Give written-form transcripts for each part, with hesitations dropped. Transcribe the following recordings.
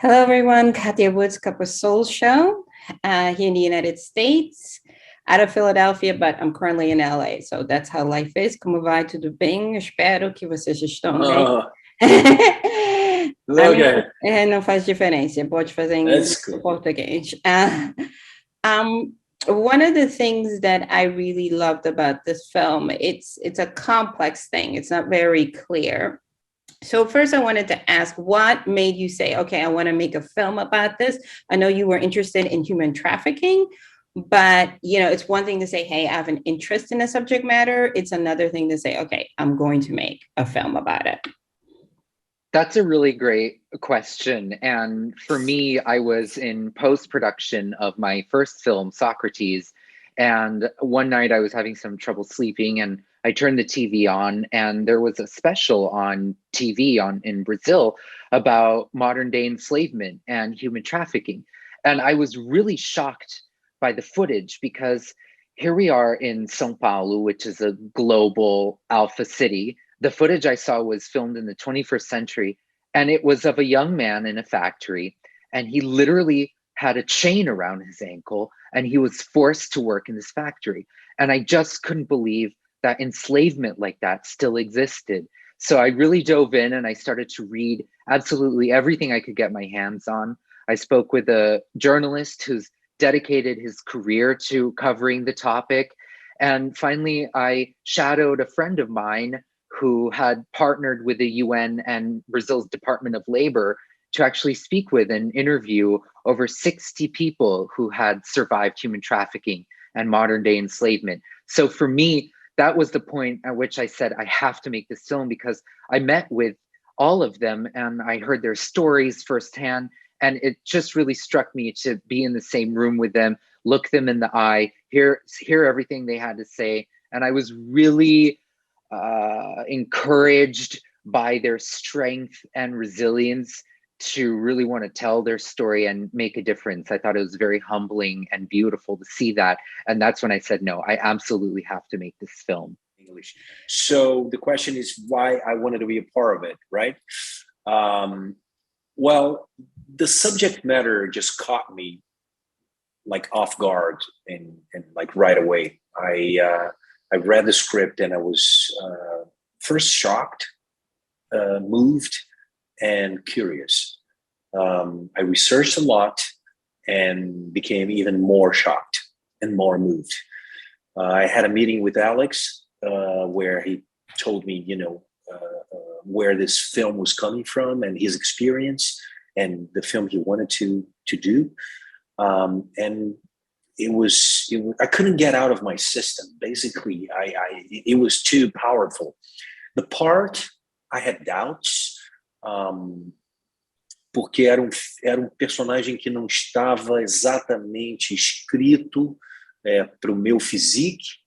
Hello, everyone. Kathia Woods, Cup of Soul Show here in the United States, out of Philadelphia, but I'm currently in LA. So that's how life is. Como vai? Tudo bem? Espero que vocês estão bem. Não faz diferença. Pode fazer em português. One of the things that I really loved about this film, it's a complex thing. It's not very clear. So first I wanted to ask, what made you say, okay, I want to make a film about this? I know you were interested in human trafficking, but it's one thing to say, hey, I have an interest in a subject matter. It's another thing to say, okay, I'm going to make a film about it. That's a really great question. And for me, I was in post-production of my first film, Socrates. And one night I was having some trouble sleeping and I turned the TV on and there was a special on TV in Brazil about modern day enslavement and human trafficking. And I was really shocked by the footage because here we are in São Paulo, which is a global alpha city. The footage I saw was filmed in the 21st century and it was of a young man in a factory and he literally had a chain around his ankle and he was forced to work in this factory. And I just couldn't believe that enslavement like that still existed. So I really dove in and I started to read absolutely everything I could get my hands on. I spoke with a journalist who's dedicated his career to covering the topic. And finally, I shadowed a friend of mine who had partnered with the UN and Brazil's Department of Labor to actually speak with and interview over 60 people who had survived human trafficking and modern day enslavement. So for me, that was the point at which I said, I have to make this film because I met with all of them and I heard their stories firsthand. And it just really struck me to be in the same room with them, look them in the eye, hear everything they had to say. And I was really encouraged by their strength and resilience to really want to tell their story and make a difference. I thought it was very humbling and beautiful to see that. And that's when I said, no, I absolutely have to make this film. English. So the question is why I wanted to be a part of it, right? Well, the subject matter just caught me like off guard and like right away. I read the script and I was first shocked, moved, and curious. I researched a lot and became even more shocked and more moved. I had a meeting with Alex where he told me, where this film was coming from and his experience and the film he wanted to do. And I couldn't get out of my system. Basically, it was too powerful. The part I had doubts, porque era um personagem que não estava exatamente escrito para o meu physique,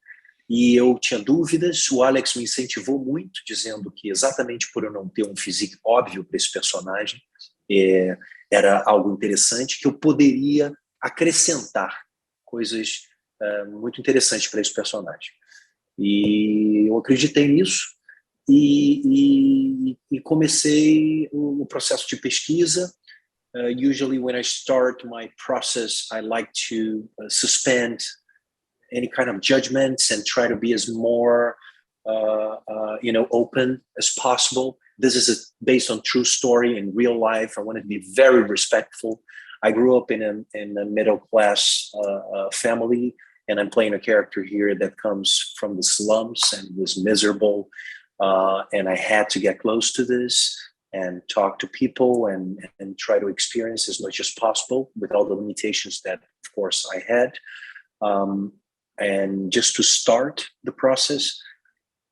e eu tinha dúvidas. O Alex me incentivou muito, dizendo que exatamente por eu não ter um physique óbvio para esse personagem, era algo interessante, que eu poderia acrescentar coisas muito interessantes para esse personagem. E eu acreditei nisso. E comecei o processo de pesquisa. Usually when I start my process, I like to suspend any kind of judgments and try to be as more open as possible. This is based on true story in real life. I want to be very respectful. I grew up in a middle class family, and I'm playing a character here that comes from the slums and was miserable. And I had to get close to this and talk to people and try to experience as much as possible with all the limitations that, of course, I had. And just to start the process.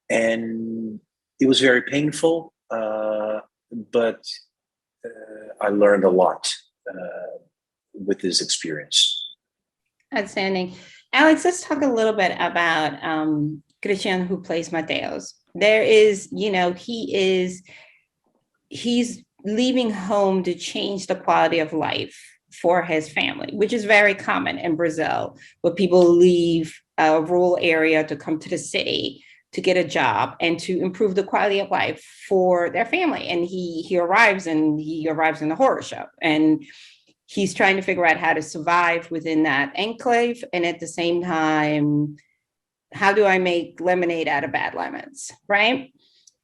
And it was very painful, but I learned a lot with this experience. Outstanding. Alex, let's talk a little bit about Christian, who plays Mateus. There is, he's leaving home to change the quality of life for his family, which is very common in Brazil, where people leave a rural area to come to the city to get a job and to improve the quality of life for their family. And he arrives in the horror show, and he's trying to figure out how to survive within that enclave. And at the same time, how do I make lemonade out of bad lemons, right?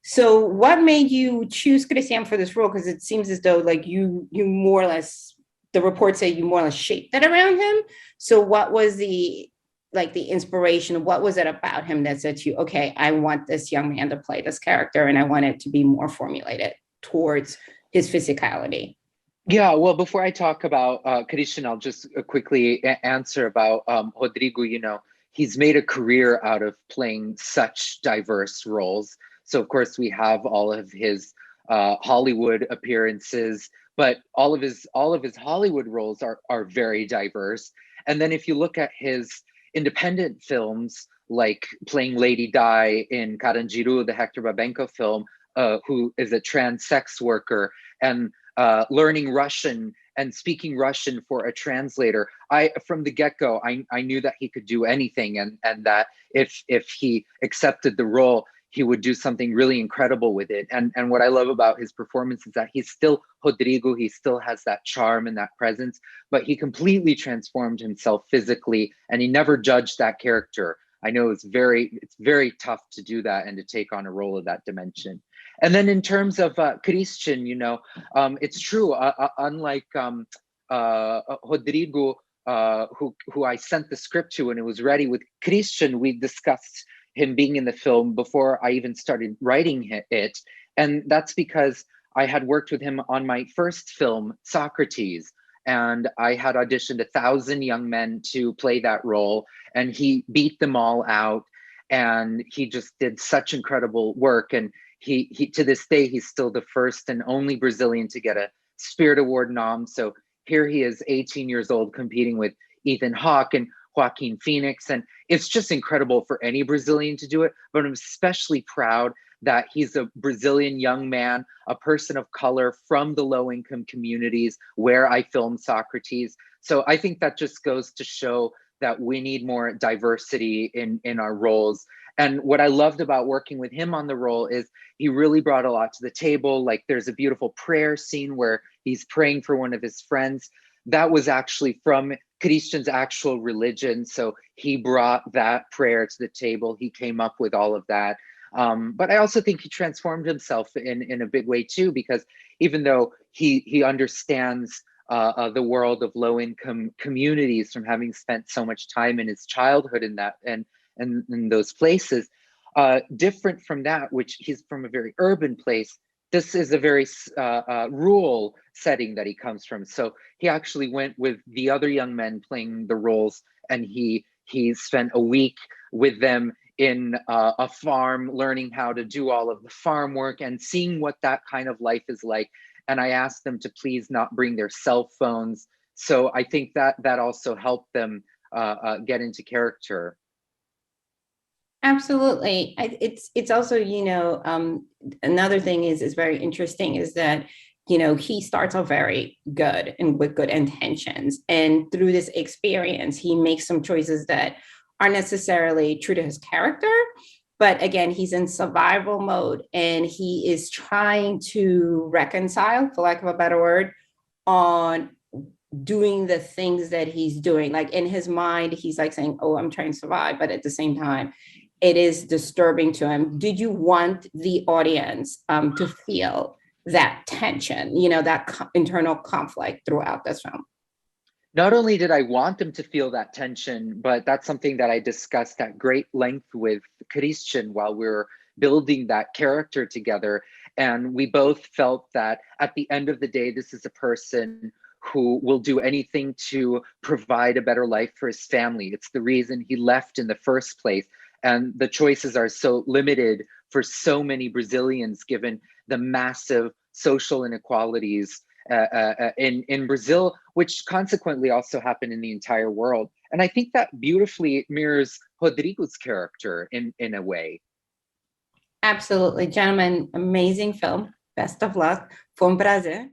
So what made you choose Christian for this role? Because it seems as though like you more or less, the reports say you more or less shaped it around him. So what was the inspiration? What was it about him that said to you, okay, I want this young man to play this character, and I want it to be more formulated towards his physicality? Yeah, well, before I talk about Christian, I'll just quickly answer about Rodrigo. He's made a career out of playing such diverse roles. So, of course, we have all of his Hollywood appearances, but all of his Hollywood roles are very diverse. And then if you look at his independent films, like playing Lady Di in Carandiru, the Hector Babenco film, who is a trans sex worker, and learning Russian and speaking Russian for a translator. From the get-go, I knew that he could do anything, and that if he accepted the role, he would do something really incredible with it. And what I love about his performance is that he's still Rodrigo, he still has that charm and that presence, but he completely transformed himself physically, and he never judged that character. I know it's very tough to do that and to take on a role of that dimension. And then in terms of Christian, it's true. Unlike Rodrigo, who I sent the script to and it was ready, with Christian, we discussed him being in the film before I even started writing it. And that's because I had worked with him on my first film, Socrates, and I had auditioned 1,000 young men to play that role, and he beat them all out, and he just did such incredible work. And he to this day, he's still the first and only Brazilian to get a Spirit Award nom. So here he is, 18 years old, competing with Ethan Hawke and Joaquin Phoenix. And it's just incredible for any Brazilian to do it, but I'm especially proud that he's a Brazilian young man, a person of color from the low-income communities where I filmed Socrates. So I think that just goes to show that we need more diversity in our roles. And what I loved about working with him on the role is he really brought a lot to the table. Like, there's a beautiful prayer scene where he's praying for one of his friends. That was actually from Christian's actual religion. So he brought that prayer to the table. He came up with all of that. But I also think he transformed himself in a big way too, because even though he understands the world of low-income communities from having spent so much time in his childhood in that and in those places, different from that, which he's from a very urban place. This is a very rural setting that he comes from. So he actually went with the other young men playing the roles, and he spent a week with them in a farm, learning how to do all of the farm work and seeing what that kind of life is like. And I asked them to please not bring their cell phones. So I think that also helped them get into character. Absolutely. It's also, another thing is very interesting is that, he starts off very good and with good intentions. And through this experience, he makes some choices that aren't necessarily true to his character. But again, he's in survival mode, and he is trying to reconcile, for lack of a better word, on doing the things that he's doing. Like, in his mind, he's like saying, oh, I'm trying to survive. But at the same time, it is disturbing to him. Did you want the audience to feel that tension, that internal conflict throughout this film? Not only did I want them to feel that tension, but that's something that I discussed at great length with Christian while we were building that character together. And we both felt that at the end of the day, this is a person who will do anything to provide a better life for his family. It's the reason he left in the first place. And the choices are so limited for so many Brazilians, given the massive social inequalities in Brazil, which consequently also happen in the entire world. And I think that beautifully mirrors Rodrigo's character in a way. Absolutely. Gentlemen, amazing film. Best of luck. Foi prazer.